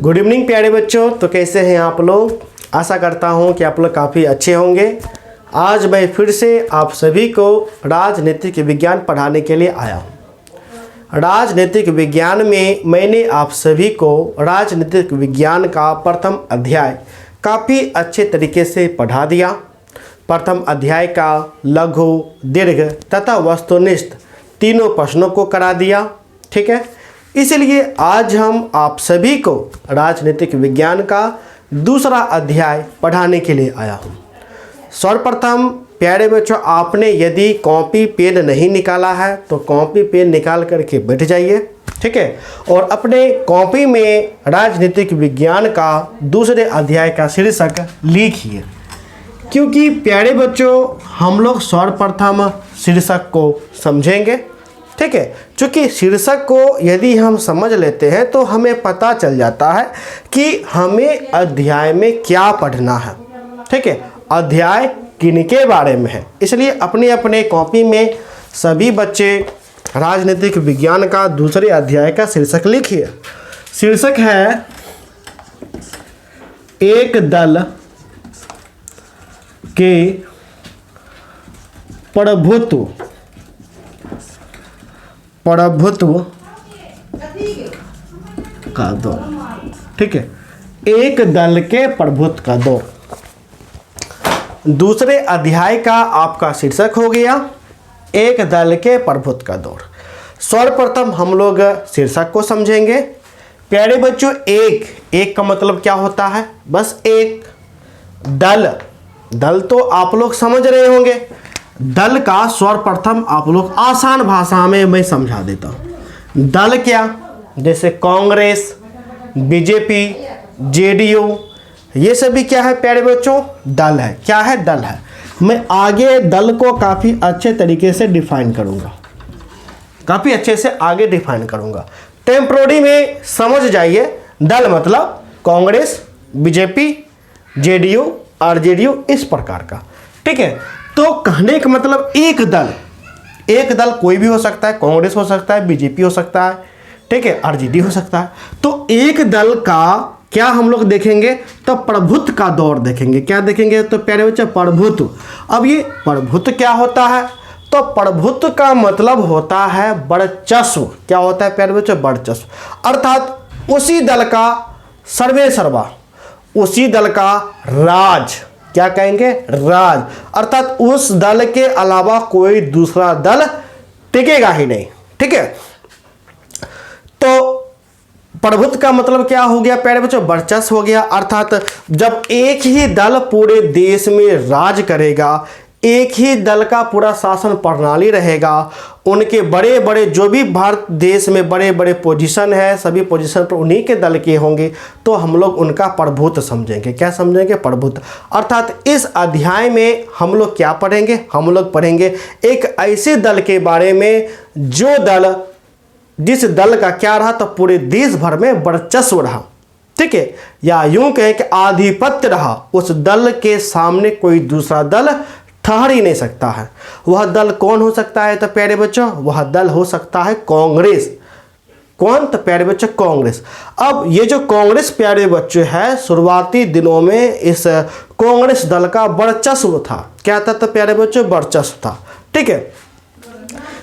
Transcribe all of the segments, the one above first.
Good evening प्यारे बच्चों। तो कैसे हैं आप लोग? आशा करता हूं कि आप लोग काफ़ी अच्छे होंगे। आज मैं फिर से आप सभी को राजनीतिक विज्ञान पढ़ाने के लिए आया हूं। राजनीतिक विज्ञान में मैंने आप सभी को राजनीतिक विज्ञान का प्रथम अध्याय काफ़ी अच्छे तरीके से पढ़ा दिया। प्रथम अध्याय का लघु, दीर्घ तथा वस्तुनिष्ठ तीनों प्रश्नों को करा दिया। ठीक है, इसलिए आज हम आप सभी को राजनीतिक विज्ञान का दूसरा अध्याय पढ़ाने के लिए आया हूँ। सर्वप्रथम प्यारे बच्चों, आपने यदि कॉपी पेन नहीं निकाला है तो कॉपी पेन निकाल करके बैठ जाइए। ठीक है, और अपने कॉपी में राजनीतिक विज्ञान का दूसरे अध्याय का शीर्षक लिखिए, क्योंकि प्यारे बच्चों हम लोग सर्वप्रथम शीर्षक को समझेंगे। ठीक है, चूँकि शीर्षक को यदि हम समझ लेते हैं तो हमें पता चल जाता है कि हमें अध्याय में क्या पढ़ना है। ठीक है, अध्याय किनके बारे में है। इसलिए अपने अपने कॉपी में सभी बच्चे राजनीतिक विज्ञान का दूसरे अध्याय का शीर्षक लिखिए। शीर्षक है एक दल के प्रभुत्व का दौर। ठीक है, एक दल के प्रभुत्व का दौर दूसरे अध्याय का आपका शीर्षक हो गया एक दल के प्रभुत्व का दौर। सर्वप्रथम हम लोग शीर्षक को समझेंगे। प्यारे बच्चों, एक का मतलब क्या होता है? बस एक। दल तो आप लोग समझ रहे होंगे। दल का सर्वप्रथम आप लोग आसान भाषा में मैं समझा देता हूँ। दल क्या? जैसे कांग्रेस, बीजेपी, जेडीयू, ये सभी क्या है प्यारे बच्चों? दल है। क्या है? दल है। मैं आगे दल को काफ़ी अच्छे तरीके से डिफाइन करूँगा, काफ़ी अच्छे से आगे डिफाइन करूँगा। टेम्पोररी में समझ जाइए, दल मतलब कांग्रेस, बीजेपी, जेडीयू, आरजेडीयू, इस प्रकार का। ठीक है, तो कहने का मतलब एक दल कोई भी हो सकता है, कांग्रेस हो सकता है, बीजेपी हो सकता है, ठीक है, आरजेडी हो सकता है। तो एक दल का क्या हम लोग देखेंगे? तो प्रभुत्व का दौर देखेंगे। क्या देखेंगे? तो प्यारे बच्चे प्रभुत्व। अब ये प्रभुत्व क्या होता है? तो प्रभुत्व का मतलब होता है वर्चस्व। क्या होता है प्यारे बच्चे? वर्चस्व। अर्थात उसी दल का सर्वे सर्वा, उसी दल का राज। क्या कहेंगे? राज। अर्थात उस दल के अलावा कोई दूसरा दल टिकेगा ही नहीं। ठीक है, तो प्रभुत्व का मतलब क्या हो गया प्यारे बच्चों? वर्चस्व हो गया। अर्थात जब एक ही दल पूरे देश में राज करेगा, एक ही दल का पूरा शासन प्रणाली रहेगा, उनके बड़े बड़े जो भी भारत देश में बड़े बड़े पोजीशन है, सभी पोजीशन पर उन्हीं के दल के होंगे, तो हम लोग उनका प्रभुत्व समझेंगे। क्या समझेंगे? प्रभुत्व। अर्थात इस अध्याय में हम लोग क्या पढ़ेंगे? हम लोग पढ़ेंगे एक ऐसे दल के बारे में जो दल, जिस दल का क्या रहा? तो पूरे देश भर में वर्चस्व रहा। ठीक है, या यूं कहें कि आधिपत्य रहा। उस दल के सामने कोई दूसरा दल ठहर ही नहीं सकता है। वह दल कौन हो सकता है? तो प्यारे बच्चों वह दल हो सकता है कांग्रेस। कौन? तो प्यारे बच्चों कांग्रेस। अब ये जो कांग्रेस प्यारे बच्चों है, शुरुआती दिनों में इस कांग्रेस दल का वर्चस्व था। क्या था? तो प्यारे बच्चों वर्चस्व था। ठीक है,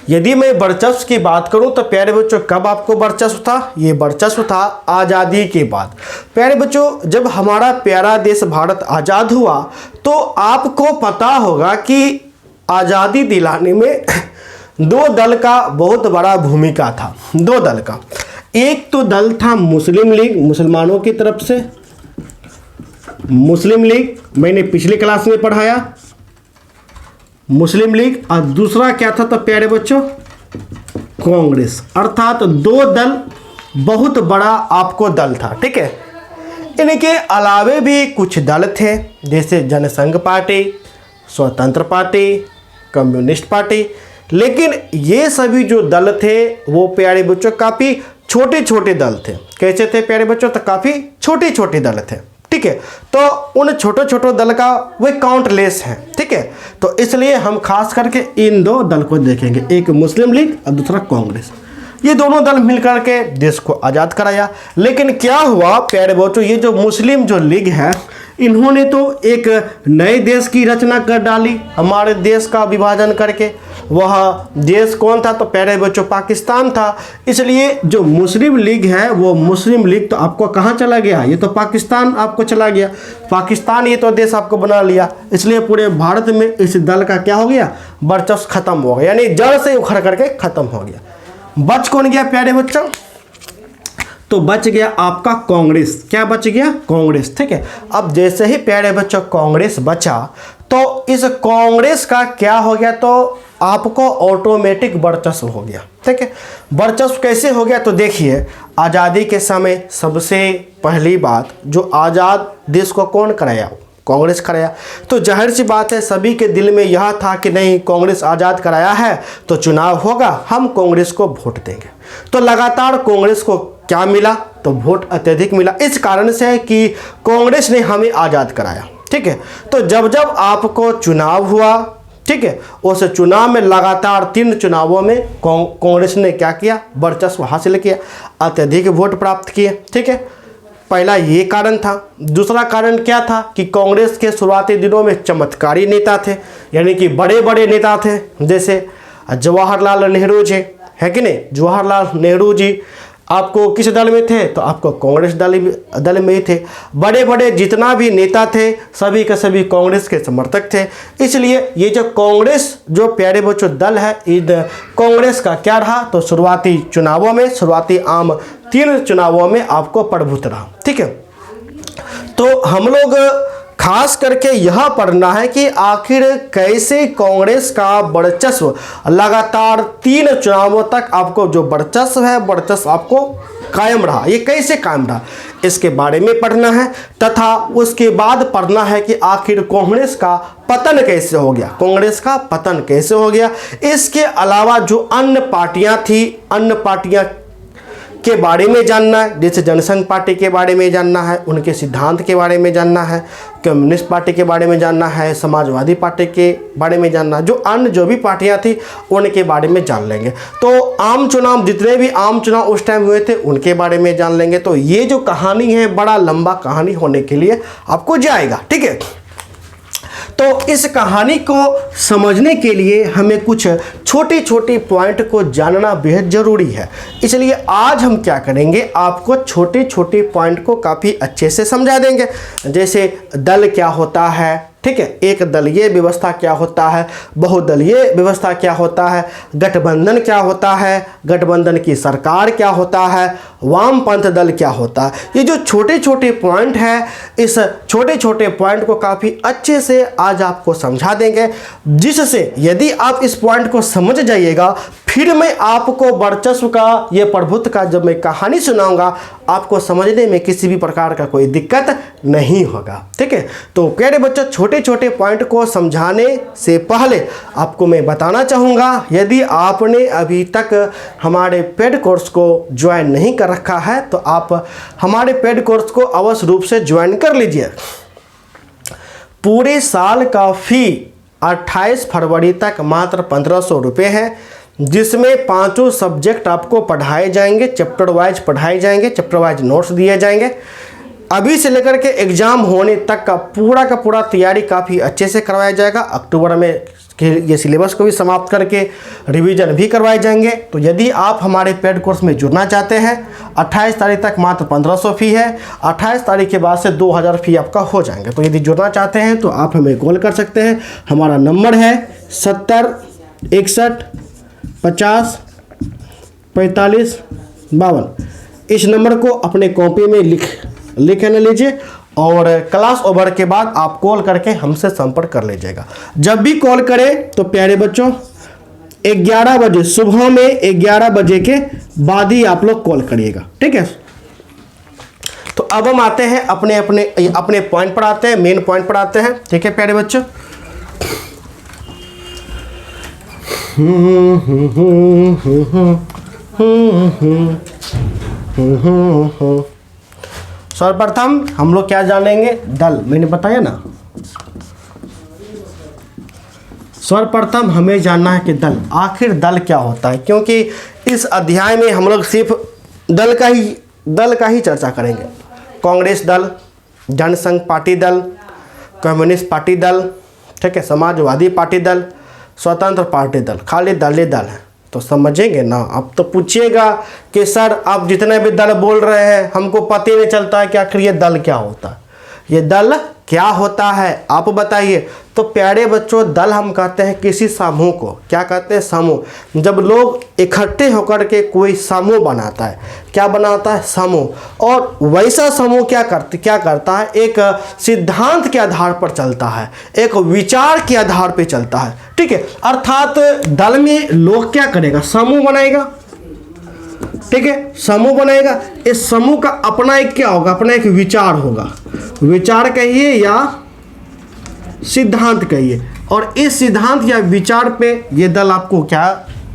यदि मैं वर्चस्व की बात करूं तो प्यारे बच्चों कब आपको वर्चस्व था? ये वर्चस्व था आज़ादी के बाद। प्यारे बच्चों जब हमारा प्यारा देश भारत आज़ाद हुआ तो आपको पता होगा कि आज़ादी दिलाने में दो दल का बहुत बड़ा भूमिका था। दो दल का, एक तो दल था मुस्लिम लीग, मुसलमानों की तरफ से मुस्लिम लीग, मैंने पिछली क्लास में पढ़ाया मुस्लिम लीग, और दूसरा क्या था? तो प्यारे बच्चों कांग्रेस। अर्थात दो दल, बहुत बड़ा आपको दल था। ठीक है, इनके अलावे भी कुछ दल थे, जैसे जनसंघ पार्टी, स्वतंत्र पार्टी, कम्युनिस्ट पार्टी। लेकिन ये सभी जो दल थे वो प्यारे बच्चों काफ़ी छोटे छोटे दल थे। कैसे थे प्यारे बच्चों? तो काफ़ी छोटे छोटे दल थे। ठीक है, तो उन छोटे छोटे दल का वे काउंटलेस हैं। ठीक है, तो इसलिए हम खास करके इन दो दल को देखेंगे, एक मुस्लिम लीग और दूसरा कांग्रेस। ये दोनों दल मिलकर के देश को आज़ाद कराया। लेकिन क्या हुआ प्यारे बच्चों, ये जो मुस्लिम जो लीग है, इन्होंने तो एक नए देश की रचना कर डाली, हमारे देश का विभाजन करके। वह देश कौन था? तो प्यारे बच्चों पाकिस्तान था। इसलिए जो मुस्लिम लीग है, वो मुस्लिम लीग तो आपको कहाँ चला गया? ये तो पाकिस्तान आपको चला गया। पाकिस्तान ये तो देश आपको बना लिया। इसलिए पूरे भारत में इस दल का क्या हो गया? वर्चस्व खत्म हो गया, यानी जड़ से उखड़ करके खत्म हो गया। बच कौन गया प्यारे बच्चों? तो बच गया आपका कांग्रेस। क्या बच गया? कांग्रेस। ठीक है। अब जैसे ही प्यारे बच्चों कांग्रेस बचा, तो इस कांग्रेस का क्या हो गया? तो आपको ऑटोमेटिक वर्चस्व हो गया। ठीक है। वर्चस्व कैसे हो गया? तो देखिए, आज़ादी के समय सबसे पहली बात, जो आज़ाद देश को कौन कराया? कांग्रेस कराया। तो जाहिर सी बात है, सभी के दिल में यह था कि नहीं, कांग्रेस आज़ाद कराया है तो चुनाव होगा, हम कांग्रेस को वोट देंगे। तो लगातार कांग्रेस को क्या मिला? तो वोट अत्यधिक मिला। इस कारण से कि कांग्रेस ने हमें आज़ाद कराया। ठीक है। तो जब जब आपको चुनाव हुआ, ठीक है, उस चुनाव में लगातार 3 चुनावों में कांग्रेस ने क्या किया? वर्चस्व हासिल किया, अत्यधिक वोट प्राप्त किए। ठीक है। पहला ये कारण था। दूसरा कारण क्या था? कि कांग्रेस के शुरुआती दिनों में चमत्कारी नेता थे, यानी कि बड़े बड़े नेता थे, जैसे जवाहरलाल नेहरू जी, है कि नहीं? जवाहरलाल नेहरू जी आपको किस दल में थे? तो आपको कांग्रेस दल में ही थे। बड़े बड़े जितना भी नेता थे, सभी के सभी कांग्रेस के समर्थक थे। इसलिए ये जो कांग्रेस जो प्यारे बच्चों दल है, इस कांग्रेस का क्या रहा? तो शुरुआती चुनावों में, शुरुआती आम 3 चुनावों में आपको प्रभुत्व रहा। ठीक है। तो हम लोग खास करके यह पढ़ना है कि आखिर कैसे कांग्रेस का वर्चस्व लगातार 3 चुनावों तक आपको जो वर्चस्व है, वर्चस्व आपको कायम रहा। ये कैसे कायम रहा, इसके बारे में पढ़ना है। तथा उसके बाद पढ़ना है कि आखिर कांग्रेस का पतन कैसे हो गया, कांग्रेस का पतन कैसे हो गया। इसके अलावा जो अन्य पार्टियां थी, अन्य पार्टियां के बारे में जानना है, जैसे जनसंघ पार्टी के बारे में जानना है, उनके सिद्धांत के बारे में जानना है, कम्युनिस्ट पार्टी के बारे में जानना है, समाजवादी पार्टी के बारे में जानना है, जो अन्य जो भी पार्टियां थी उनके बारे में जान लेंगे। तो आम चुनाव, जितने भी आम चुनाव उस टाइम हुए थे उनके बारे में जान लेंगे। तो ये जो कहानी है, बड़ा लंबा कहानी होने के लिए आपको जाएगा। ठीक है। तो इस कहानी को समझने के लिए हमें कुछ छोटे छोटे पॉइंट को जानना बेहद ज़रूरी है। इसलिए आज हम क्या करेंगे, आपको छोटे छोटे पॉइंट को काफ़ी अच्छे से समझा देंगे। जैसे दल क्या होता है, ठीक है, एक दलीय व्यवस्था क्या होता है, बहुदलीय व्यवस्था क्या होता है, गठबंधन क्या होता है, गठबंधन की सरकार क्या होता है, वामपंथ दल क्या होता है। ये जो छोटे छोटे पॉइंट हैं, इस छोटे छोटे पॉइंट को काफ़ी अच्छे से आज आपको समझा देंगे, जिससे यदि आप इस पॉइंट को समझ जाइएगा, फिर मैं आपको वर्चस्व का, ये प्रभुत्व का जब मैं कहानी सुनाऊंगा, आपको समझने में किसी भी प्रकार का कोई दिक्कत नहीं होगा। ठीक है। तो प्यारे बच्चों, छोटे छोटे पॉइंट को समझाने से पहले आपको मैं बताना चाहूँगा, यदि आपने अभी तक हमारे पेड कोर्स को ज्वाइन नहीं कर रखा है तो आप हमारे पेड कोर्स को अवश्य रूप से ज्वाइन कर लीजिए। पूरे साल का फी 28 फरवरी तक मात्र 1500 रुपये है, जिसमें 5 सब्जेक्ट आपको पढ़ाए जाएंगे, चैप्टर वाइज पढ़ाए जाएंगे, चैप्टर वाइज नोट्स दिए जाएंगे। अभी से लेकर के एग्ज़ाम होने तक का पूरा तैयारी काफ़ी अच्छे से करवाया जाएगा। अक्टूबर में ये सिलेबस को भी समाप्त करके रिवीजन भी करवाए जाएंगे। तो यदि आप हमारे पेड कोर्स में जुड़ना चाहते हैं, 28 तारीख तक मात्र 1500 फ़ी है, 28 तारीख के बाद से 2000 फ़ी आपका हो जाएंगे। तो यदि जुड़ना चाहते हैं तो आप हमें कॉल कर सकते हैं। हमारा नंबर है 70 61 50 45 52। इस नंबर को अपने कॉपी में लिख न लीजिए और क्लास ओवर के बाद आप कॉल करके हमसे संपर्क कर लीजिएगा। जब भी कॉल करें तो प्यारे बच्चों 11 बजे, सुबह में 11 बजे के बाद ही आप लोग कॉल करिएगा। ठीक है। तो अब हम आते हैं अपने पॉइंट पर आते हैं, मेन पॉइंट पर आते हैं। ठीक है प्यारे बच्चों, सर्वप्रथम हम लोग क्या जानेंगे, दल। मैंने बताया ना, सर्वप्रथम हमें जानना है कि दल, आखिर दल क्या होता है, क्योंकि इस अध्याय में हम लोग सिर्फ दल का ही चर्चा करेंगे। कांग्रेस दल, जनसंघ पार्टी दल, कम्युनिस्ट पार्टी दल, ठीक है, समाजवादी पार्टी दल, स्वतंत्र पार्टी दल, खाली दल ही दल है। तो समझेंगे ना। अब तो पूछिएगा कि सर आप जितने भी दल बोल रहे हैं हमको पता ही नहीं चलता है कि आखिर ये दल क्या होता है, ये दल क्या होता है, आप बताइए। तो प्यारे बच्चों, दल हम कहते हैं किसी समूह को, क्या कहते हैं, समूह। जब लोग इकट्ठे होकर के कोई समूह बनाता है, क्या बनाता है, समूह। और वैसा समूह क्या करता है, एक सिद्धांत के आधार पर चलता है, एक विचार के आधार पर चलता है, ठीक है। अर्थात दल में लोग क्या करेगा, समूह बनाएगा, ठीक है, समूह बनाएगा। इस समूह का अपना एक क्या होगा, अपना एक विचार होगा, विचार कहिए या सिद्धांत कहिए। और इस सिद्धांत या विचार पे ये दल आपको क्या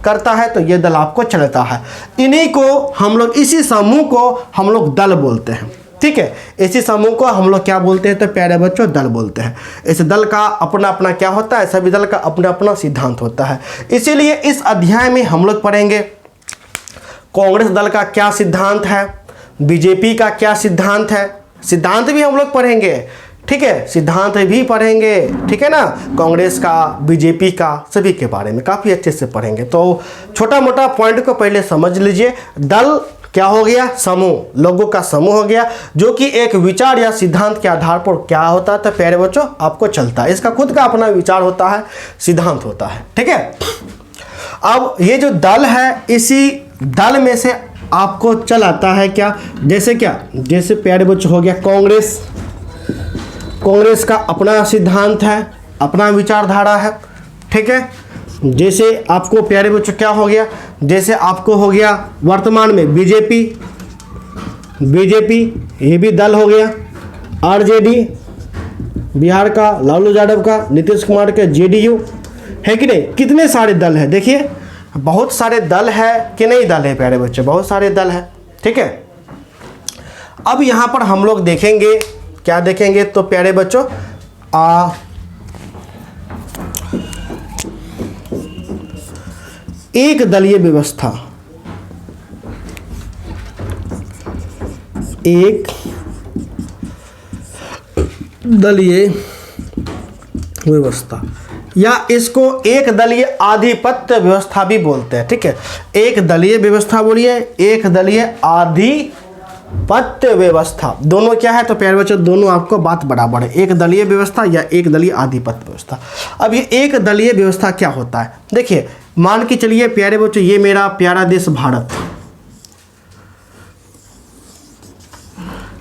करता है, तो ये दल आपको चलता है। इन्हीं को हम लोग, इसी समूह को हम लोग दल बोलते हैं, ठीक है। इसी समूह को हम लोग क्या बोलते हैं, तो प्यारे बच्चों दल बोलते हैं। इस दल का अपना अपना क्या होता है, सभी दल का अपना अपना सिद्धांत होता है। इसीलिए इस अध्याय में हम लोग पढ़ेंगे कांग्रेस दल का क्या सिद्धांत है, बीजेपी का क्या सिद्धांत है, सिद्धांत भी हम लोग पढ़ेंगे, ठीक है, सिद्धांत भी पढ़ेंगे, ठीक है ना। कांग्रेस का, बीजेपी का, सभी के बारे में काफ़ी अच्छे से पढ़ेंगे। तो छोटा मोटा पॉइंट को पहले समझ लीजिए। दल क्या हो गया, समूह, लोगों का समूह हो गया, जो कि एक विचार या सिद्धांत के आधार पर क्या होता है, तो प्यारे बच्चों आपको चलता है। इसका खुद का अपना विचार होता है, सिद्धांत होता है, ठीक है। अब ये जो दल है, इसी दल में से आपको चल आता है क्या, जैसे क्या, जैसे प्यारे बच्चों हो गया कांग्रेस। कांग्रेस का अपना सिद्धांत है, अपना विचारधारा है, ठीक है। जैसे आपको प्यारे बच्चों क्या हो गया, जैसे आपको हो गया वर्तमान में बीजेपी, ये भी दल हो गया। आरजेडी, बिहार का लालू यादव का, नीतीश कुमार का जेडीयू, है कि नहीं। कितने सारे दल हैं, देखिए बहुत सारे दल है कि नहीं, दल है प्यारे बच्चे, बहुत सारे दल है, ठीक है। अब यहाँ पर हम लोग देखेंगे, क्या देखेंगे, तो प्यारे बच्चों एक दलीय व्यवस्था, एक दलीय व्यवस्था, या इसको एक दलीय आधिपत्य व्यवस्था भी बोलते हैं, ठीक है। एक दलीय व्यवस्था बोलिए, एक दलीय आधिपत्य व्यवस्था, दोनों क्या है, तो प्यारे बच्चों दोनों आपको बात बराबर है, एक दलीय व्यवस्था या एक दलीय आधिपत्य व्यवस्था। अब ये एक दलीय व्यवस्था क्या होता है, देखिए मान के चलिए प्यारे बच्चों, ये मेरा प्यारा देश भारत,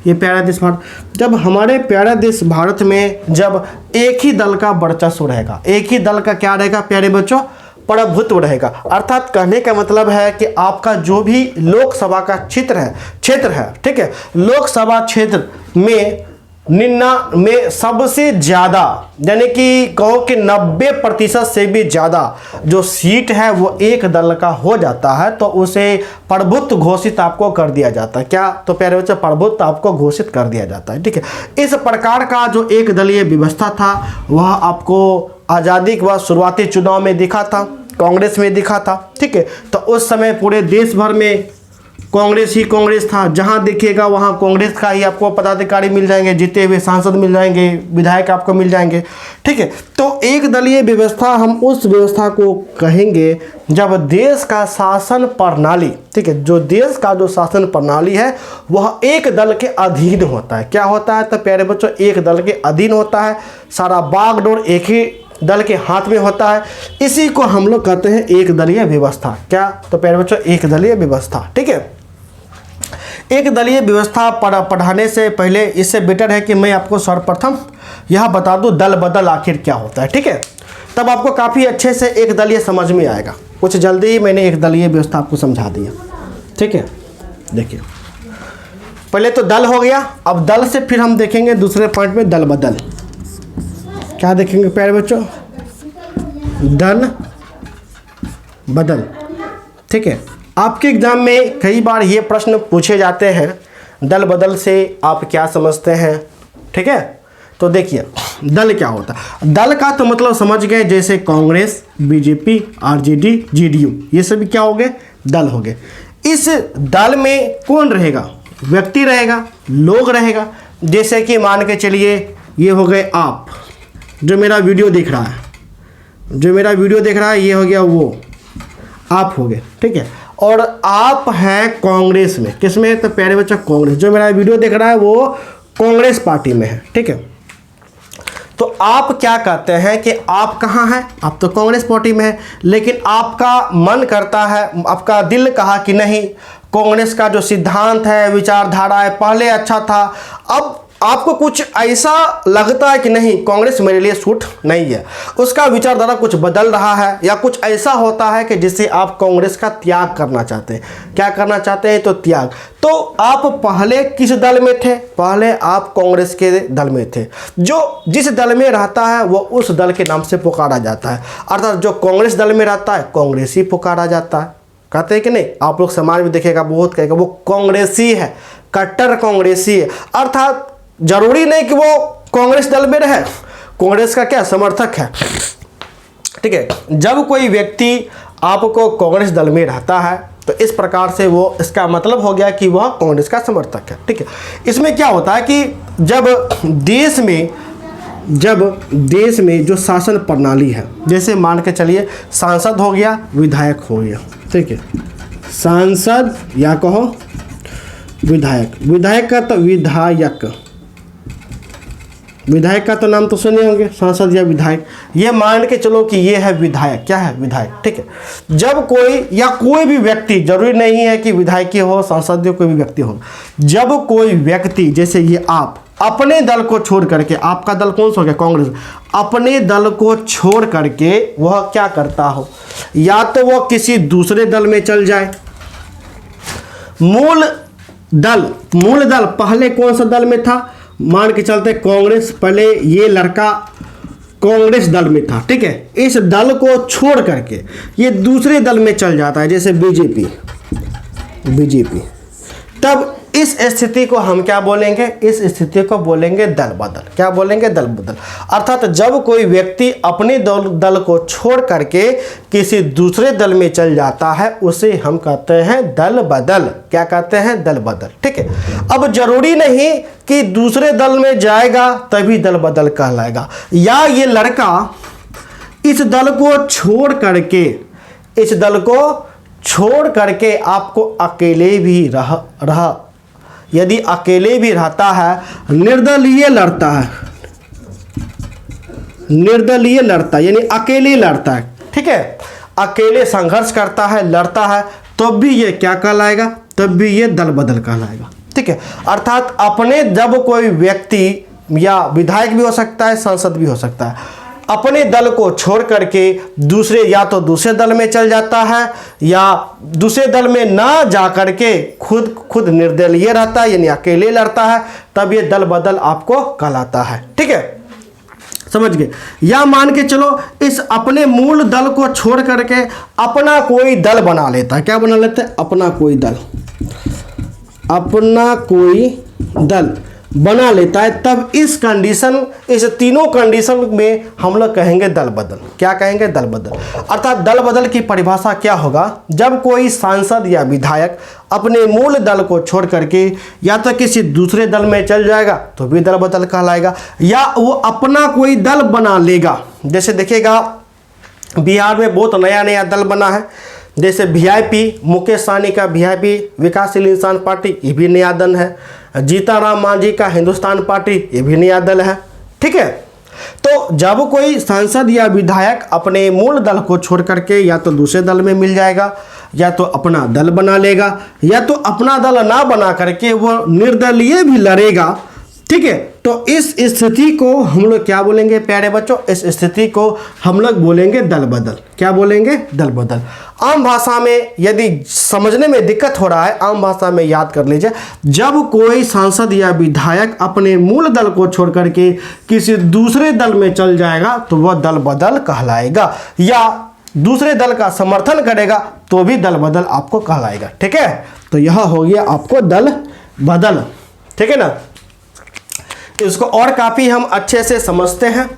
ये प्यारा देश भारत। जब हमारे प्यारा देश भारत में जब एक ही दल का वर्चस्व रहेगा, एक ही दल का क्या रहेगा प्यारे बच्चों, प्रभुत्व रहेगा। अर्थात कहने का मतलब है कि आपका जो भी लोकसभा का क्षेत्र है, ठीक है, लोकसभा क्षेत्र में में सबसे ज़्यादा, यानी कि कहो कि 90% से भी ज़्यादा जो सीट है वो एक दल का हो जाता है, तो उसे प्रभुत्व घोषित आपको कर दिया जाता है। क्या, तो प्यारे बच्चे प्रभुत्व आपको घोषित कर दिया जाता है, ठीक है। इस प्रकार का जो एक दलीय व्यवस्था था वह आपको आज़ादी के बाद शुरुआती चुनाव में दिखा था, कांग्रेस में दिखा था, ठीक है। तो उस समय पूरे देश भर में कांग्रेस ही कांग्रेस था, जहां देखिएगा वहां कांग्रेस का ही आपको पदाधिकारी मिल जाएंगे, जीते हुए सांसद मिल जाएंगे, विधायक आपको मिल जाएंगे, ठीक है। तो एक दलीय व्यवस्था हम उस व्यवस्था को कहेंगे जब देश का शासन प्रणाली, ठीक है, जो देश का जो शासन प्रणाली है वह एक दल के अधीन होता है। क्या होता है, तो प्यारे बच्चों एक दल के अधीन होता है, सारा बागडोर एक ही दल के हाथ में होता है। इसी को हम लोग कहते हैं एक दलीय व्यवस्था। क्या, तो प्यारे बच्चों एक दलीय व्यवस्था, ठीक है। एक दलीय व्यवस्था पढ़ाने से पहले इससे बेटर है कि मैं आपको सर्वप्रथम यह बता दूं दल बदल आखिर क्या होता है, ठीक है। तब आपको काफ़ी अच्छे से एक दलीय समझ में आएगा। कुछ जल्दी ही मैंने एक दलीय व्यवस्था आपको समझा दिया, ठीक है। देखिए पहले तो दल हो गया, अब दल से फिर हम देखेंगे दूसरे पॉइंट में दल बदल। क्या देखेंगे प्यारे बच्चों, दल बदल, ठीक है। आपके एग्जाम में कई बार ये प्रश्न पूछे जाते हैं, दल बदल से आप क्या समझते हैं, ठीक है। तो देखिए दल क्या होता है, दल का तो मतलब समझ गए, जैसे कांग्रेस, बीजेपी, आरजेडी, जेडीयू, ये सभी क्या हो गए दल हो गए। इस दल में कौन रहेगा? व्यक्ति रहेगा, लोग रहेगा। जैसे कि मान के चलिए ये हो गए आप, जो मेरा वीडियो देख रहा है, ये हो गया वो आप हो गए, ठीक है। और आप हैं कांग्रेस में, किस में? तो प्यारे बच्चा कांग्रेस, जो मेरा वीडियो देख रहा है वो कांग्रेस पार्टी में है, ठीक है। तो आप क्या कहते हैं कि आप कहाँ हैं? आप तो कांग्रेस पार्टी में है, लेकिन आपका मन करता है, आपका दिल कहा कि नहीं, कांग्रेस का जो सिद्धांत है, विचारधारा है, पहले अच्छा था, अब आपको कुछ ऐसा लगता है कि नहीं, कांग्रेस मेरे लिए सूट नहीं है, उसका विचारधारा कुछ बदल रहा है, या कुछ ऐसा होता है कि जिससे आप कांग्रेस का त्याग करना चाहते हैं। क्या करना चाहते हैं? तो त्याग। तो आप पहले किस दल में थे? पहले आप कांग्रेस के दल में थे। जो जिस दल में रहता है वो उस दल के नाम से पुकारा जाता है, अर्थात जो कांग्रेस दल में रहता है कांग्रेसी पुकारा जाता है। कहते हैं कि नहीं? आप लोग समाज में देखेगा, बहुत कहेगा वो कांग्रेसी है, कट्टर कांग्रेसी है, अर्थात जरूरी नहीं कि वो कांग्रेस दल में रहे, कांग्रेस का क्या समर्थक है, ठीक है। जब कोई व्यक्ति आपको कांग्रेस दल में रहता है तो इस प्रकार से वो, इसका मतलब हो गया कि वह कांग्रेस का समर्थक है, ठीक है। इसमें क्या होता है कि जब देश में जो शासन प्रणाली है, जैसे मान के चलिए सांसद हो गया, विधायक हो गया, ठीक है। सांसद या कहो विधायक, विधायक का तो नाम तो सुने होंगे, सांसद या विधायक। ये मान के चलो कि ये है विधायक, क्या है? विधायक, ठीक है। जब कोई या कोई भी व्यक्ति, जरूरी नहीं है कि विधायक हो, सांसद हो, कोई भी व्यक्ति हो, जब कोई व्यक्ति, जैसे ये आप, अपने दल को छोड़ करके, आपका दल कौन सा हो गया? कांग्रेस, अपने दल को छोड़ करके वह क्या करता हो? या तो वह किसी दूसरे दल में चल जाए। मूल दल पहले कौन सा दल में था? मान के चलते कांग्रेस, पहले ये लड़का कांग्रेस दल में था, ठीक है। इस दल को छोड़ करके ये दूसरे दल में चल जाता है, जैसे बीजेपी। तब इस स्थिति को हम क्या बोलेंगे? इस स्थिति को बोलेंगे दल बदल। क्या बोलेंगे? दल बदल। अर्थात जब कोई व्यक्ति अपने दल को छोड़ करके किसी दूसरे दल में चल जाता है, उसे हम कहते हैं दल बदल। क्या कहते हैं? दल बदल, ठीक है। अब जरूरी नहीं कि दूसरे दल में जाएगा तभी दल बदल कहलाएगा, या ये लड़का इस दल को छोड़ करके आपको अकेले भी रहा, यदि अकेले भी रहता है, निर्दलीय लड़ता यानी अकेले लड़ता है, ठीक है, अकेले संघर्ष करता है, लड़ता है, तब भी ये क्या कहलाएगा? तब भी ये दल बदल कहलाएगा, ठीक है। अर्थात अपने, जब कोई व्यक्ति, या विधायक भी हो सकता है, सांसद भी हो सकता है, अपने दल को छोड़ करके दूसरे, या तो दूसरे दल में चल जाता है, या दूसरे दल में ना जा करके खुद निर्दलीय रहता है, यानी अकेले लड़ता है, तब ये दल बदल आपको कहलाता है, ठीक है। समझ गए? या मान के चलो इस अपने मूल दल को छोड़ करके अपना कोई दल बना लेता है। क्या बना लेता है? अपना कोई दल बना लेता है, तब इस तीनों कंडीशन में हम लोग कहेंगे दल बदल। क्या कहेंगे? दल बदल। अर्थात दल बदल की परिभाषा क्या होगा? जब कोई सांसद या विधायक अपने मूल दल को छोड़ करके या तो किसी दूसरे दल में चल जाएगा तो भी दल बदल कहलाएगा, या वो अपना कोई दल बना लेगा। जैसे देखिएगा बिहार में बहुत नया दल बना है, जैसे वीआईपी, मुकेश सहनी का वीआईपी, विकासशील इंसान पार्टी, ये भी नया दल है। जीताराम मांझी का हिंदुस्तान पार्टी, ये भी नया दल है, ठीक है। तो जब कोई सांसद या विधायक अपने मूल दल को छोड़ करके या तो दूसरे दल में मिल जाएगा, या तो अपना दल बना लेगा, या तो अपना दल ना बना करके वो निर्दलीय भी लड़ेगा, ठीक है। तो इस स्थिति को हम लोग क्या बोलेंगे प्यारे बच्चों? इस स्थिति को हम लोग बोलेंगे दल बदल। क्या बोलेंगे? दल बदल। आम भाषा में यदि समझने में दिक्कत हो रहा है, आम भाषा में याद कर लीजिए, जब कोई सांसद या विधायक अपने मूल दल को छोड़ करके किसी दूसरे दल में चल जाएगा तो वह दल बदल कहलाएगा, या दूसरे दल का समर्थन करेगा तो भी दल बदल आपको कहलाएगा, ठीक है। तो यह हो गया आपको दल बदल, ठीक है ना। इसको और काफ़ी हम अच्छे से समझते हैं।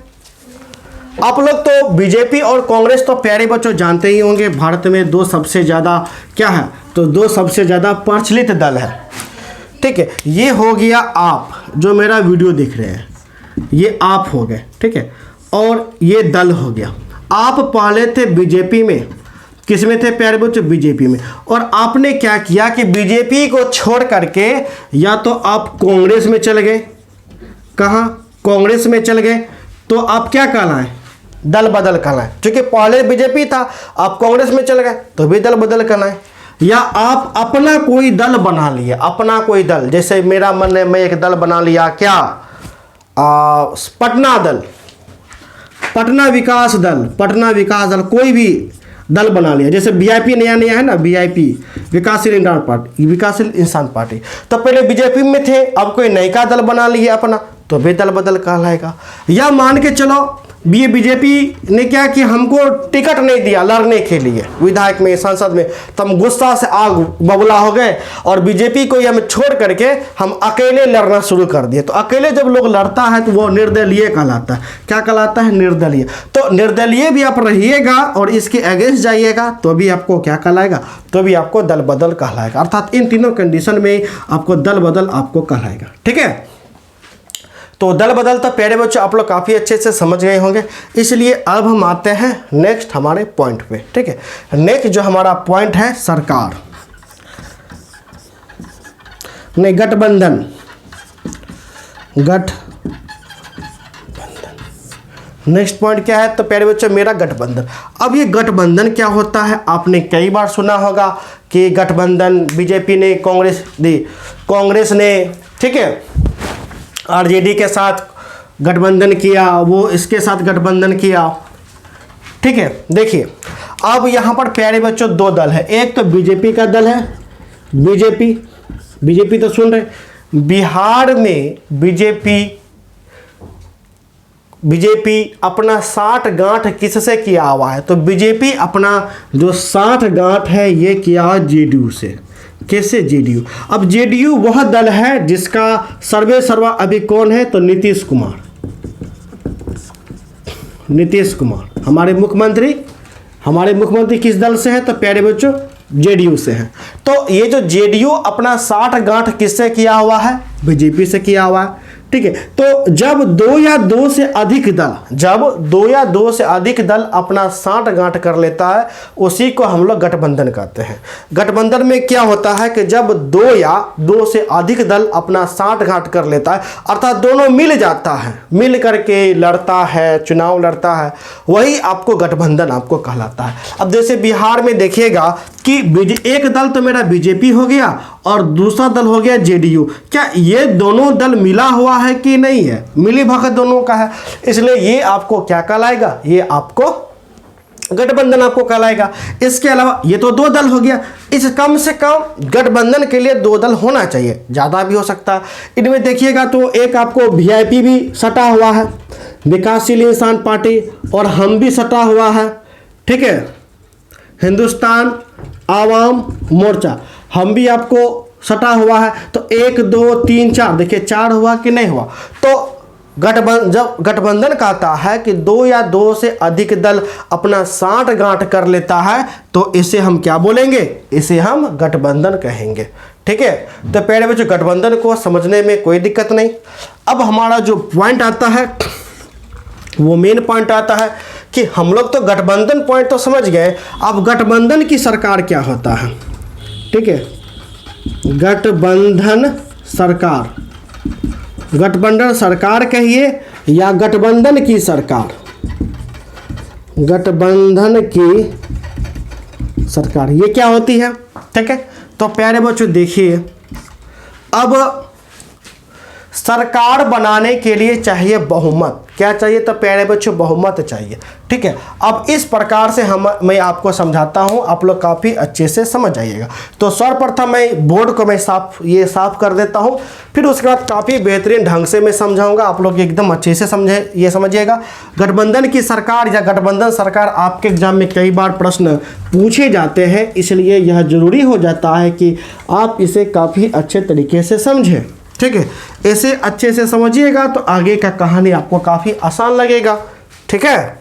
आप लोग तो बीजेपी और कांग्रेस तो प्यारे बच्चों जानते ही होंगे, भारत में दो सबसे ज़्यादा क्या है, तो दो सबसे ज़्यादा प्रचलित दल है। ठीक है, ये हो गया आप जो मेरा वीडियो देख रहे हैं, ये आप हो गए। ठीक है, और ये दल हो गया। आप पहले थे बीजेपी में, किस में थे प्यारे बच्चों, बीजेपी में। और आपने क्या किया कि बीजेपी को छोड़ करके या तो आप कांग्रेस में चले गए, कहाँ, कांग्रेस में चल गए, तो आप क्या कहलाएं, दल बदल कहलाएं। क्योंकि पहले बीजेपी था, आप कांग्रेस में चल गए तो भी दल बदल कहलाएं। या आप अपना कोई दल बना लिए, अपना कोई दल, जैसे मेरा मन है मैं एक दल बना लिया, क्या, पटना दल, पटना विकास दल, पटना विकास दल, कोई भी दल बना लिया। जैसे वीआईपी नया नया है ना, वीआईपी, विकासशील इंसान पार्टी, विकासशील इंसान पार्टी, तो पहले बीजेपी में थे, अब कोई नया दल बना लिया अपना, तो भी दल बदल कहलाएगा। या मान के चलो ये बीजेपी ने क्या कि हमको टिकट नहीं दिया लड़ने के लिए विधायक में, संसद में, तो हम गुस्सा से आग बबूला हो गए और बीजेपी को हम छोड़ करके हम अकेले लड़ना शुरू कर दिए। तो अकेले जब लोग लड़ता है तो वो निर्दलीय कहलाता है। क्या कहलाता है, निर्दलीय। तो निर्दलीय भी आप रहिएगा और इसके अगेंस्ट जाइएगा तो भी आपको क्या कहलाएगा, तो भी आपको दल बदल कहलाएगा। अर्थात इन तीनों कंडीशन में आपको दल बदल आपको कहलाएगा। ठीक है, तो दल बदल तो प्यारे बच्चों आप लोग काफ़ी अच्छे से समझ गए होंगे। इसलिए अब हम आते हैं नेक्स्ट हमारे पॉइंट पे। ठीक है, नेक्स्ट जो हमारा पॉइंट है सरकार, नहीं गठबंधन, गठबंधन। नेक्स्ट पॉइंट क्या है, तो प्यारे बच्चों मेरा गठबंधन। अब ये गठबंधन क्या होता है, आपने कई बार सुना होगा कि गठबंधन बीजेपी ने कांग्रेस दी, कांग्रेस ने, ठीक है, आरजेडी के साथ गठबंधन किया, वो इसके साथ गठबंधन किया। ठीक है, देखिए अब यहाँ पर प्यारे बच्चों दो दल है, एक तो बीजेपी का दल है, बीजेपी तो सुन रहे, बिहार में बीजेपी अपना 60 गांठ किससे किया हुआ है, तो बीजेपी अपना जो 60 गांठ है ये किया जेडीयू से। कैसे, जेडीयू। अब जेडीयू वह दल है जिसका सर्वे सर्वा अभी कौन है, तो नीतीश कुमार, नीतीश कुमार हमारे मुख्यमंत्री किस दल से है, तो प्यारे बच्चों जेडीयू से है। तो ये जो जेडीयू अपना 60 गांठ किससे किया हुआ है, बीजेपी से किया हुआ है। ठीक है, तो जब दो या दो से अधिक दल अपना 60 गांठ कर लेता है उसी को हम लोग गठबंधन कहते हैं। गठबंधन में क्या होता है कि जब दो या दो से अधिक दल अपना 60 गांठ कर लेता है, अर्थात दोनों मिल जाता है, मिल करके लड़ता है, चुनाव लड़ता है, वही आपको गठबंधन आपको कहलाता है। अब जैसे बिहार में देखिएगा कि एक दल तो मेरा बीजेपी हो गया और दूसरा दल हो गया जेडीयू। क्या ये दोनों दल मिला हुआ है कि नहीं है, मिली भगत दोनों का है, इसलिए ये आपको क्या कहलाएगा, ये आपको गठबंधन आपको कहलाएगा। इसके अलावा ये तो दो दल हो गया, इस कम से कम गठबंधन के लिए दो दल होना चाहिए, ज़्यादा भी हो सकता है। इनमें देखिएगा तो एक आपको वीआईपी भी सटा हुआ है, विकासशील इंसान पार्टी, और हम भी सटा हुआ है। ठीक है, हिंदुस्तान आवाम मोर्चा, हम भी आपको सटा हुआ है। तो 1 2 3 4, देखिए 4 हुआ कि नहीं हुआ। तो जब गठबंधन कहता है कि दो या दो से अधिक दल अपना 60 गांठ कर लेता है तो इसे हम क्या बोलेंगे, इसे हम गठबंधन कहेंगे। ठीक है, तो प्यारे बच्चों गठबंधन को समझने में कोई दिक्कत नहीं। अब हमारा जो पॉइंट आता है वो मेन पॉइंट आता है कि हम लोग तो गठबंधन पॉइंट तो समझ गए, अब गठबंधन की सरकार क्या होता है। ठीक है, गठबंधन सरकार कहिए या गठबंधन की सरकार, गठबंधन की सरकार ये क्या होती है। ठीक है, तो प्यारे बच्चों देखिए, अब सरकार बनाने के लिए चाहिए बहुमत। क्या चाहिए, तो प्यारे बच्चों बहुमत चाहिए। ठीक है, अब इस प्रकार से मैं आपको समझाता हूं, आप लोग काफ़ी अच्छे से समझ जाइएगा। तो सर्वप्रथम मैं बोर्ड को मैं साफ कर देता हूं, फिर उसके बाद काफ़ी बेहतरीन ढंग से मैं समझाऊंगा, आप लोग एकदम अच्छे से ये समझिएगा। गठबंधन की सरकार या गठबंधन सरकार आपके एग्जाम में कई बार प्रश्न पूछे जाते हैं, इसलिए यह जरूरी हो जाता है कि आप इसे काफ़ी अच्छे तरीके से समझें। ठीक है, ऐसे अच्छे से समझिएगा तो आगे का कहानी आपको काफ़ी आसान लगेगा। ठीक है,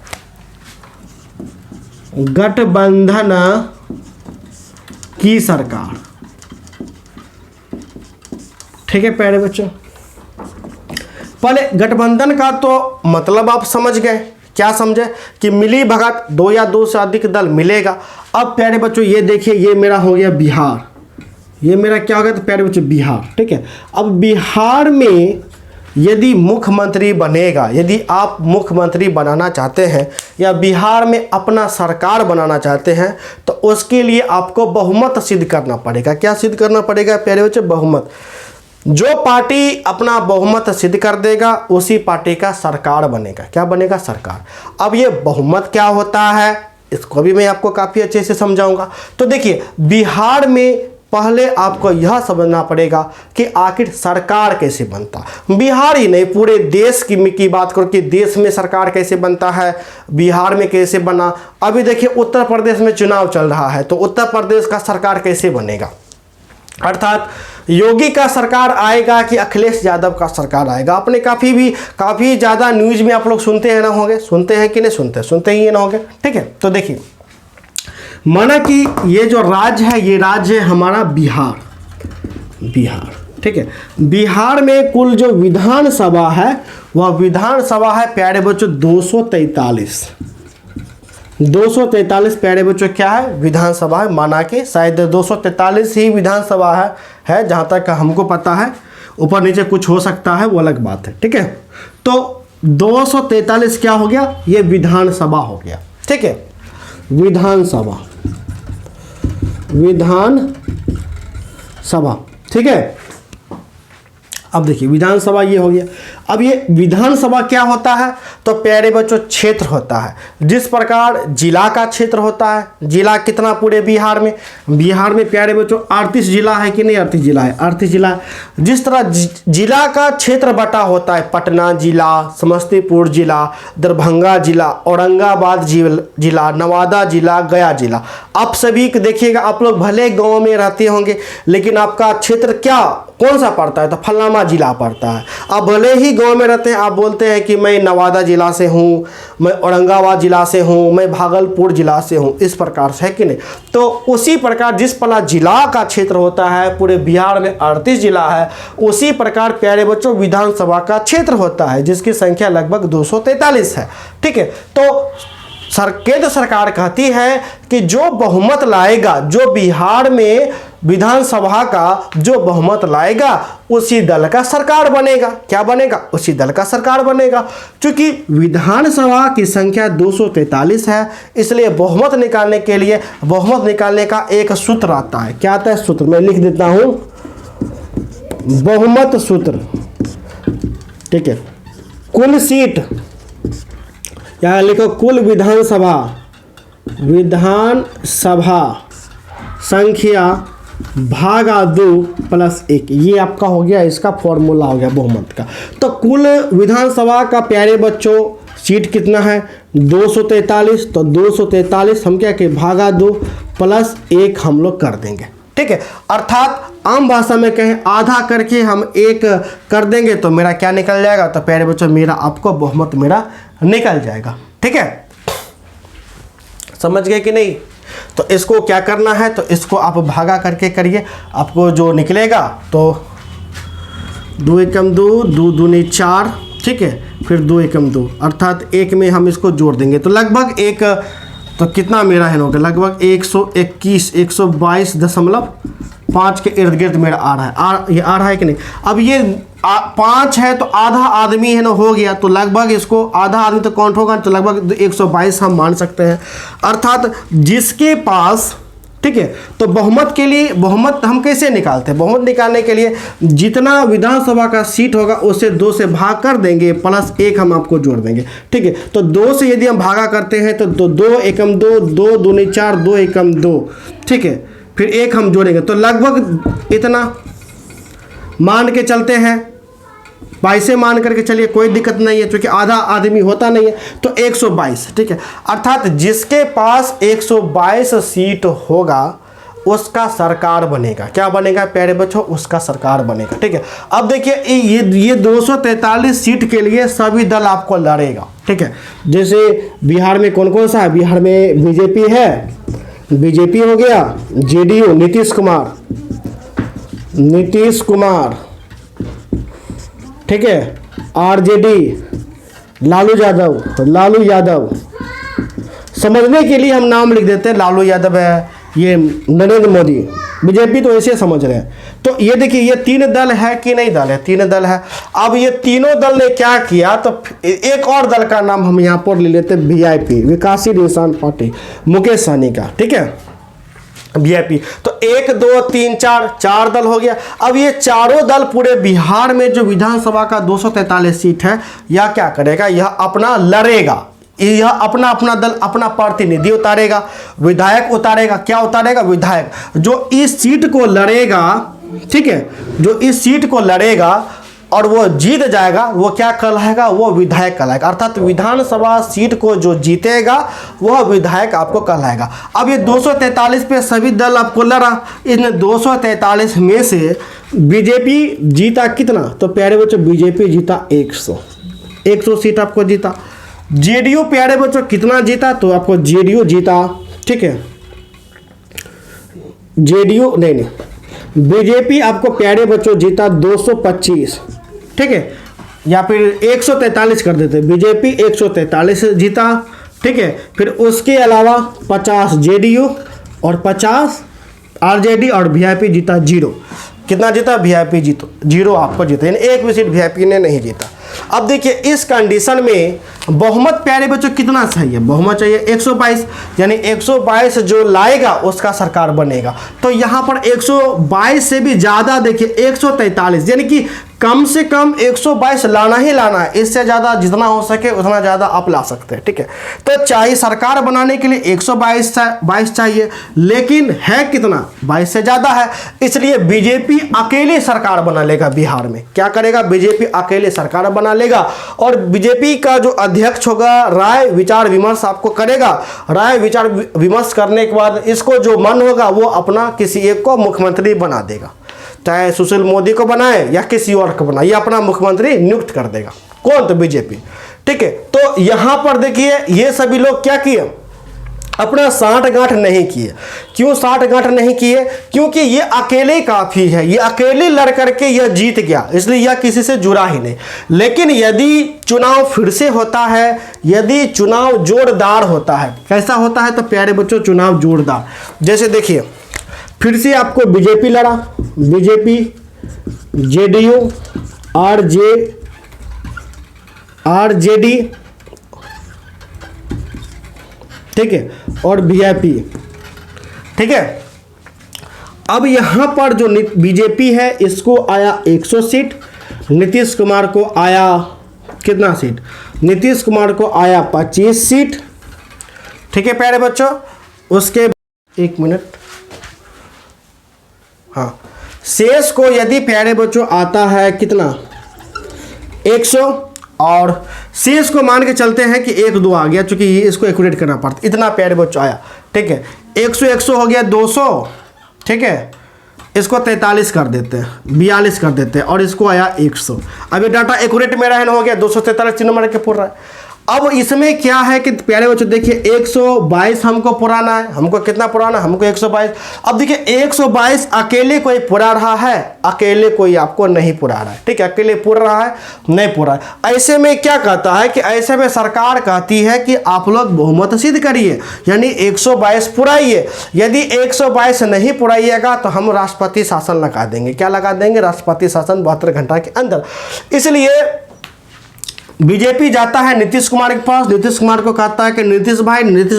गठबंधन की सरकार। ठीक है प्यारे बच्चों, पहले गठबंधन का तो मतलब आप समझ गए, क्या समझे कि मिली भगत, दो या दो से अधिक दल मिलेगा। अब प्यारे बच्चों ये देखिए, ये मेरा हो गया बिहार, ये मेरा क्या हो गया तो प्यारे बच्चों बिहार। ठीक है, अब बिहार में यदि मुख्यमंत्री बनेगा, यदि आप मुख्यमंत्री बनाना चाहते हैं या बिहार में अपना सरकार बनाना चाहते हैं, तो उसके लिए आपको बहुमत सिद्ध करना पड़ेगा। क्या सिद्ध करना पड़ेगा प्यारे बच्चों? बहुमत। जो पार्टी अपना बहुमत सिद्ध कर देगा उसी पार्टी का सरकार बनेगा। क्या बनेगा? सरकार। अब ये बहुमत क्या होता है इसको भी मैं आपको काफ़ी अच्छे से समझाऊंगा। तो देखिए, बिहार में पहले आपको यह समझना पड़ेगा कि आखिर सरकार कैसे बनता। बिहार ही नहीं, पूरे देश की बात करो कि देश में सरकार कैसे बनता है, बिहार में कैसे बना। अभी देखिए उत्तर प्रदेश में चुनाव चल रहा है, तो उत्तर प्रदेश का सरकार कैसे बनेगा? अर्थात योगी का सरकार आएगा कि अखिलेश यादव का सरकार आएगा? आपने काफ़ी ज़्यादा न्यूज़ में आप लोग सुनते हैं ना होंगे, सुनते हैं कि नहीं सुनते? सुनते ही ना होंगे। ठीक है, तो देखिए, माना कि ये जो राज्य है, ये राज्य है हमारा बिहार। ठीक है, बिहार में कुल जो विधानसभा है वह विधानसभा है प्यारे बच्चों 243। 243 प्यारे बच्चों क्या है? विधानसभा है। माना कि शायद 243 ही विधानसभा है जहाँ तक हमको पता है, ऊपर नीचे कुछ हो सकता है वो अलग बात है। ठीक है, तो 243 क्या हो गया? ये विधानसभा हो गया। ठीक है, विधानसभा। ठीक है, अब देखिए विधानसभा ये हो गया। अब ये विधानसभा क्या होता है? तो प्यारे बच्चों क्षेत्र होता है। जिस प्रकार जिला का क्षेत्र होता है, जिला कितना पूरे बिहार में? बिहार में प्यारे बच्चों 38 जिला है कि नहीं? 38 जिला है, 38 जिला। जिस तरह जिला का क्षेत्र बटा होता है, पटना जिला, समस्तीपुर जिला, दरभंगा जिला, औरंगाबाद जिला, नवादा जिला, गया जिला। आप सभी देखिएगा, आप लोग भले गाँव में रहते होंगे लेकिन आपका क्षेत्र कौन सा पड़ता है? तो फलाना जिला पड़ता है। आप भले ही गांव में रहते हैं, आप बोलते हैं कि मैं नवादा जिला से हूं, मैं औरंगाबाद जिला से हूं, मैं भागलपुर जिला से हूं, इस प्रकार से, है कि नहीं? तो उसी प्रकार जिस पला जिला का क्षेत्र होता है, पूरे बिहार में 38 जिला है, उसी प्रकार प्यारे बच्चों विधानसभा का क्षेत्र होता है जिसकी संख्या लगभग 243 है। ठीक है, तो केंद्र सरकार कहती है कि जो बहुमत लाएगा, जो बिहार में विधानसभा का जो बहुमत लाएगा उसी दल का सरकार बनेगा। क्या बनेगा? उसी दल का सरकार बनेगा। क्योंकि विधानसभा की संख्या 243 है, इसलिए बहुमत निकालने का एक सूत्र आता है। क्या आता है? सूत्र मैं लिख देता हूं, बहुमत सूत्र। ठीक है, कुल सीट, यहाँ लिखो कुल विधानसभा संख्या भागा 2 + 1, ये आपका हो गया, इसका फॉर्मूला हो गया बहुमत का। तो कुल विधानसभा का प्यारे बच्चों सीट कितना है? 243। तो 243 हम क्या के भागा 2 + 1 हम लोग कर देंगे। ठीक है, अर्थात आम भाषा में कहें आधा करके हम 1 कर देंगे तो मेरा क्या निकल जाएगा? तो प्यारे बच्चों मेरा आपको बहुमत मेरा निकल जाएगा। ठीक है, समझ गए कि नहीं? तो इसको क्या करना है? तो इसको आप भागा करके करिए, आपको जो निकलेगा तो 2 एकम 2, 2 दूनी 4। ठीक है, फिर 2 एकम 2, अर्थात 1 में हम इसको जोड़ देंगे तो लगभग तो कितना मेरा है होगा? लगभग 122.5 के इर्द गिर्द मेरा आ रहा है। ये आ रहा है कि नहीं? अब ये 5 है तो आधा आदमी है ना हो गया, तो लगभग इसको आधा आदमी तो काउंट होगा, तो लगभग 122 हम मान सकते हैं। अर्थात जिसके पास, ठीक है, तो बहुमत हम कैसे निकालते हैं? बहुमत निकालने के लिए जितना विधानसभा का सीट होगा उससे 2 से भाग कर देंगे, +1 हम आपको जोड़ देंगे। ठीक है, तो 2 से यदि हम भागा करते हैं तो 2 एकम 2, 2 दूनी 4, 2 एकम 2। ठीक है, फिर 1 हम जोड़ेंगे तो लगभग इतना मान के चलते हैं, 22 मान करके चलिए, कोई दिक्कत नहीं है क्योंकि आधा आदमी होता नहीं है, तो 122। ठीक है, अर्थात जिसके पास 122 सीट होगा उसका सरकार बनेगा। क्या बनेगा प्यारे बच्चों? उसका सरकार बनेगा। ठीक है, अब देखिए ये 243 सीट के लिए सभी दल आपको लड़ेगा। ठीक है। जैसे बिहार में कौन कौन सा है, बिहार में बीजेपी है, बीजेपी हो गया, जेडीयू नीतीश कुमार, ठीक है, आरजेडी लालू यादव, समझने के लिए हम नाम लिख देते हैं, लालू यादव है, ये नरेंद्र मोदी, बीजेपी तो ऐसे समझ रहे हैं। तो ये देखिए ये 3 दल है कि नहीं दल है, 3 दल है। अब ये तीनों दल ने क्या किया, तो एक और दल का नाम हम यहाँ पर ले लेते हैं, वीआईपी, विकासशील इंसान पार्टी, मुकेश सहनी का, ठीक है, वीआईपी। तो 1 2 3 4 दल हो गया। अब ये चारों दल पूरे बिहार में जो विधानसभा का 243 सीट है, यह क्या करेगा, यह अपना लड़ेगा, यह अपना अपना दल अपना प्रतिनिधि उतारेगा, विधायक उतारेगा, क्या उतारेगा, विधायक। जो इस सीट को लड़ेगा, ठीक है, जो इस सीट को लड़ेगा और वो जीत जाएगा, वो क्या कहलाएगा, वो विधायक कहलाएगा। अर्थात विधानसभा सीट को जो जीतेगा वह विधायक आपको कहलाएगा। अब ये 243 पे सभी दल आपको लड़ा, इन 243 में से बीजेपी जीता कितना, तो प्यारे बच्चों बीजेपी जीता 100 सीट आपको जीता। जेडीयू प्यारे बच्चों कितना जीता, तो आपको जेडीयू जीता, ठीक है, जेडीयू नहीं, बीजेपी आपको प्यारे बच्चों जीता 225, ठीक है, या फिर 143 कर देते, बीजेपी 143 जीता, ठीक है। फिर उसके अलावा 50 जेडीयू और 50 आरजेडी और वीआईपी जीता 0। कितना जीता, वीआईपी जीतो 0 आपको जीता, यानी एक भी सीट वीआईपी ने नहीं जीता। अब देखिए इस कंडीशन में बहुमत प्यारे बच्चों कितना चाहिए, बहुमत चाहिए 122, यानी 122 जो लाएगा उसका सरकार बनेगा। तो यहाँ पर 122 से भी ज़्यादा देखिए 143, यानी कि कम से कम 122 लाना ही लाना है, इससे ज़्यादा जितना हो सके उतना ज़्यादा आप ला सकते हैं, ठीक है। तो चाहिए सरकार बनाने के लिए 122 चाहिए, लेकिन है कितना, 22 से ज़्यादा है, इसलिए बीजेपी अकेले सरकार बना लेगा बिहार में। क्या करेगा, बीजेपी अकेले सरकार बना लेगा और बीजेपी का जो अध्यक्ष होगा राय विचार विमर्श आपको करेगा, राय विचार विमर्श करने के बाद इसको जो मन होगा वो अपना किसी एक को मुख्यमंत्री बना देगा, चाहे सुशील मोदी को बनाए या किसी और को बनाए, ये अपना मुख्यमंत्री नियुक्त कर देगा। कौन, तो बीजेपी, ठीक है। तो यहां पर देखिए ये सभी लोग क्या किए, अपना साठ गांठ नहीं किए। क्यों साठ गांठ नहीं किए, क्योंकि ये अकेले काफी है, ये अकेले लड़ करके यह जीत गया, इसलिए यह किसी से जुड़ा ही नहीं। लेकिन यदि चुनाव फिर से होता है, यदि चुनाव जोरदार होता है, कैसा होता है, तो प्यारे बच्चों चुनाव जोरदार, जैसे देखिए फिर से आपको बीजेपी लड़ा, बीजेपी, जेडीयू, आरजेडी, ठीक है, और वीआईपी, ठीक है। अब यहां पर जो बीजेपी है इसको आया 100 सीट, नीतीश कुमार को आया कितना सीट, नीतीश कुमार को आया 25 सीट, ठीक है प्यारे बच्चों। उसके 1 मिनट, हाँ, शेष को यदि प्यारे बच्चों आता है कितना 100, और शेष को मान के चलते हैं कि 1 2 आ गया, चूंकि ये इसको एक्यूरेट करना पड़ता, इतना प्यारे बच्चों आया, ठीक है। 100 हो गया 200, ठीक है, इसको 43 कर देते हैं, 42 कर देते हैं, और इसको आया 100। अब ये डाटा एक्यूरेट मेरा है ना, हो गया 243 चिन्ह मार के पूरा है। अब इसमें क्या है कि प्यारे बच्चों देखिए 122 हमको पुराना है, हमको कितना पुराना, हमको 122। अब देखिए 122 अकेले कोई पुरा रहा है, अकेले कोई आपको नहीं पुरा रहा है, ठीक है, अकेले पुर रहा है, नहीं पुरा है। ऐसे में क्या कहता है कि ऐसे में सरकार कहती है कि आप लोग बहुमत सिद्ध करिए, यानी 122 पुराइए। यदि 122 नहीं पुराइएगा तो हम राष्ट्रपति शासन लगा देंगे। क्या लगा देंगे, राष्ट्रपति शासन 72 घंटा के अंदर। इसलिए बीजेपी जाता है नीतीश कुमार के पास, नीतीश कुमार को कहता है कि नीतीश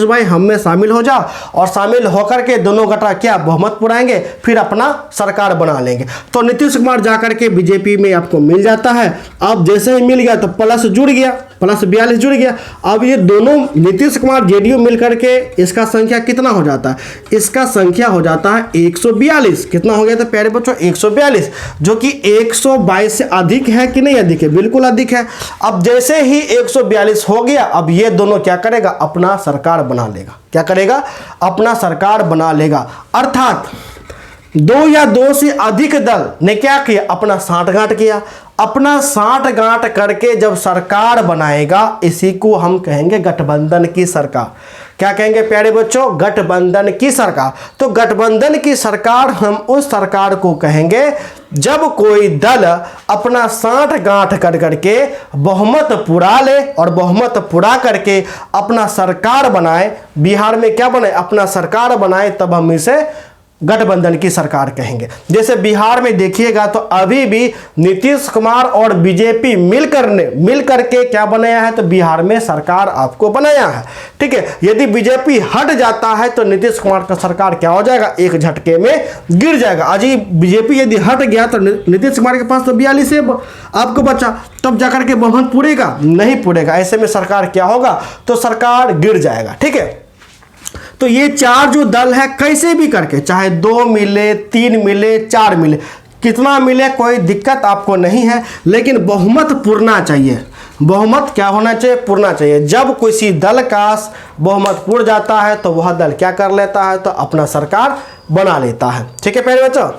भाई हम में शामिल हो जाओ, और शामिल होकर के दोनों गठा क्या बहुमत पुराएंगे, फिर अपना सरकार बना लेंगे। तो नीतीश कुमार जाकर के बीजेपी में आपको मिल जाता है। अब जैसे ही मिल गया तो प्लस जुड़ गया, प्लस 42 जुड़ गया। अब ये दोनों नीतीश कुमार जेडीयू मिलकर के इसका संख्या कितना हो जाता है, इसका संख्या हो जाता है 142। कितना हो गया था प्यारे बच्चों, 142, जो कि 122 से अधिक है कि नहीं अधिक है, बिल्कुल अधिक है। अब जैसे ही 142 हो गया, अब ये दोनों क्या करेगा, अपना सरकार बना लेगा। क्या करेगा, अपना सरकार बना लेगा। अर्थात दो या दो से अधिक दल ने क्या किया, अपना साठगांठ किया। अपना साठगांठ करके जब सरकार बनाएगा, इसी को हम कहेंगे गठबंधन की सरकार। क्या कहेंगे प्यारे बच्चों, गठबंधन की सरकार। तो गठबंधन की सरकार हम उस सरकार को कहेंगे जब कोई दल अपना साठगांठ कर करके बहुमत पुरा ले, और बहुमत पुरा करके अपना सरकार बनाए। बिहार में क्या बने, अपना सरकार बनाए, तब हम इसे गठबंधन की सरकार कहेंगे। जैसे बिहार में देखिएगा तो अभी भी नीतीश कुमार और बीजेपी मिलकर के क्या बनाया है, तो बिहार में सरकार आपको बनाया है। ठीक है, यदि बीजेपी हट जाता है तो नीतीश कुमार का सरकार क्या हो जाएगा, एक झटके में गिर जाएगा। आज ही बीजेपी यदि हट गया तो नीतीश कुमार के पास तो 42 आपको बचा, तब जाकर के बहुमत पूरेगा, नहीं पूरेगा। ऐसे में सरकार क्या होगा, तो सरकार गिर जाएगा। ठीक है, तो ये चार जो दल है कैसे भी करके, चाहे 2 मिले, 3 मिले, 4 मिले, कितना मिले कोई दिक्कत आपको नहीं है, लेकिन बहुमत पुरना चाहिए। बहुमत क्या होना चाहिए, पुरना चाहिए। जब किसी दल का बहुमत पुर जाता है तो वह दल क्या कर लेता है, तो अपना सरकार बना लेता है। ठीक है प्यारे बच्चों,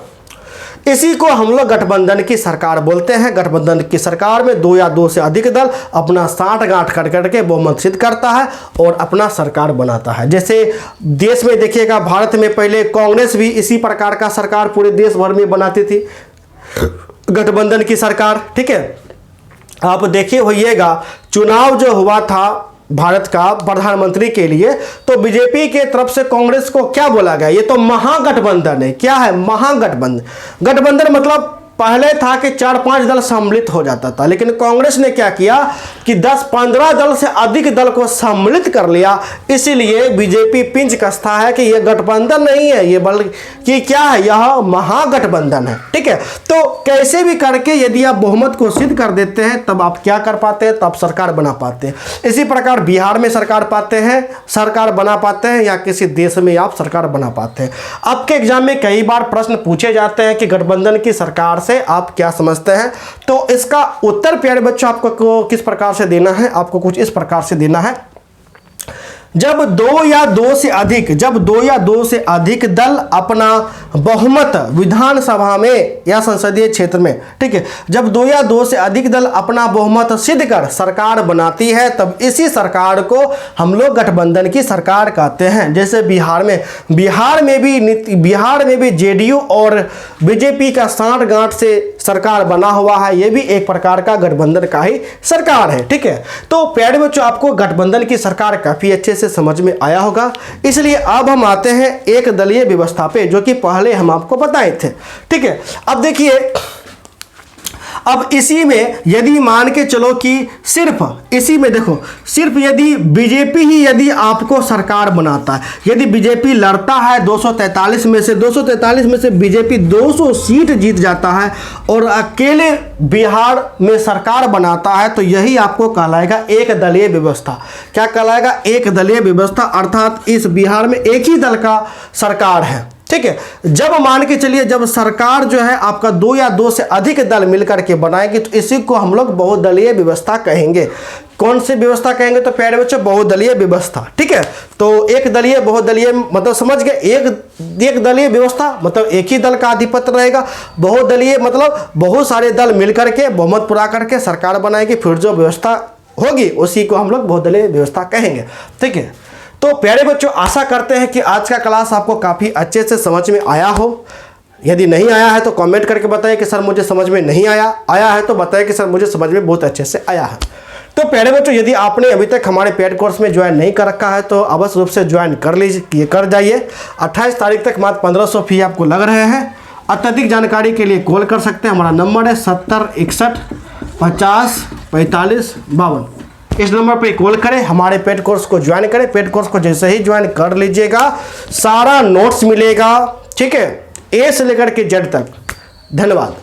इसी को हम लोग गठबंधन की सरकार बोलते हैं। गठबंधन की सरकार में 2 या 2 से अधिक दल अपना साठगांठ कर करके बहुमत सिद्ध करता है और अपना सरकार बनाता है। जैसे देश में देखिएगा, भारत में पहले कांग्रेस भी इसी प्रकार का सरकार पूरे देश भर में बनाती थी, गठबंधन की सरकार। ठीक है, आप देखिए होइएगा, चुनाव जो हुआ था भारत का प्रधानमंत्री के लिए, तो बीजेपी के तरफ से कांग्रेस को क्या बोला गया, ये तो महागठबंधन है। क्या है, महागठबंधन। गठबंधन मतलब पहले था कि 4-5 दल सम्मिलित हो जाता था, लेकिन कांग्रेस ने क्या किया कि 10-15 दल से अधिक दल को सम्मिलित कर लिया। इसीलिए बीजेपी पिंच कसता है कि यह गठबंधन नहीं है, ये बल्कि क्या है, यह महागठबंधन है। ठीक है, तो कैसे भी करके यदि आप बहुमत को सिद्ध कर देते हैं तब आप क्या कर पाते हैं, तब सरकार बना पाते हैं। इसी प्रकार बिहार में सरकार बना पाते हैं, या किसी देश में आप सरकार बना पाते हैं। आपके एग्जाम में कई बार प्रश्न पूछे जाते हैं कि गठबंधन की सरकार से आप क्या समझते हैं, तो इसका उत्तर प्यारे बच्चों आपको किस प्रकार से देना है, आपको कुछ इस प्रकार से देना है। जब 2 या 2 से अधिक दल अपना बहुमत विधानसभा में या संसदीय क्षेत्र में, ठीक है, जब 2 या 2 से अधिक दल अपना बहुमत सिद्ध कर सरकार बनाती है, तब इसी सरकार को हम लोग गठबंधन की सरकार कहते हैं। जैसे बिहार में भी जेडीयू और बीजेपी का साठगांठ से सरकार बना हुआ है, यह भी एक प्रकार का गठबंधन का ही सरकार है। ठीक है, तो प्यारे बच्चों आपको गठबंधन की सरकार काफी अच्छे से समझ में आया होगा। इसलिए अब हम आते हैं एक दलीय व्यवस्था पे, जो कि पहले हम आपको बताए थे। ठीक है, अब देखिए, अब इसी में यदि मान के चलो कि सिर्फ इसी में देखो, सिर्फ यदि बीजेपी ही यदि आपको सरकार बनाता है, यदि बीजेपी लड़ता है 243 में से बीजेपी 200 सीट जीत जाता है और अकेले बिहार में सरकार बनाता है, तो यही आपको कहलाएगा एक दलीय व्यवस्था। क्या कहलाएगा, एक दलीय व्यवस्था, अर्थात इस बिहार में एक ही दल का सरकार है। ठीक है, जब मान के चलिए जब सरकार जो है आपका 2 या 2 से अधिक दल मिलकर के बनाएगी, तो इसी को हम लोग बहुदलीय व्यवस्था कहेंगे। कौन सी व्यवस्था कहेंगे, तो प्यारे बच्चों बहुदलीय व्यवस्था। ठीक है, तो एक दलीय बहुदलीय मतलब समझ गए, एक दलीय व्यवस्था मतलब एक ही दल का आधिपत्य रहेगा। बहुदलीय मतलब बहुत सारे दल मिलकर के बहुमत पूरा करके सरकार बनाएगी, फिर जो व्यवस्था होगी उसी को हम लोग बहुदलीय व्यवस्था कहेंगे। ठीक है, तो प्यारे बच्चों आशा करते हैं कि आज का क्लास आपको काफ़ी अच्छे से समझ में आया हो। यदि नहीं आया है तो कमेंट करके बताएं कि सर मुझे समझ में नहीं आया है तो बताएं कि सर मुझे समझ में बहुत अच्छे से आया है। तो प्यारे बच्चों यदि आपने अभी तक हमारे पेड कोर्स में ज्वाइन नहीं कर रखा है तो अवश्य रूप से ज्वाइन कर जाइए। 28 तारीख तक मात्र 1500 फी आपको लग रहे हैं। अत्यधिक जानकारी के लिए कॉल कर सकते हैं, हमारा नंबर है 70 61 50 45 52। इस नंबर पे कॉल करें, हमारे पेड कोर्स को ज्वाइन करें। पेड कोर्स को जैसे ही ज्वाइन कर लीजिएगा सारा नोट्स मिलेगा। ठीक है, ए से लेकर के जेड तक। धन्यवाद।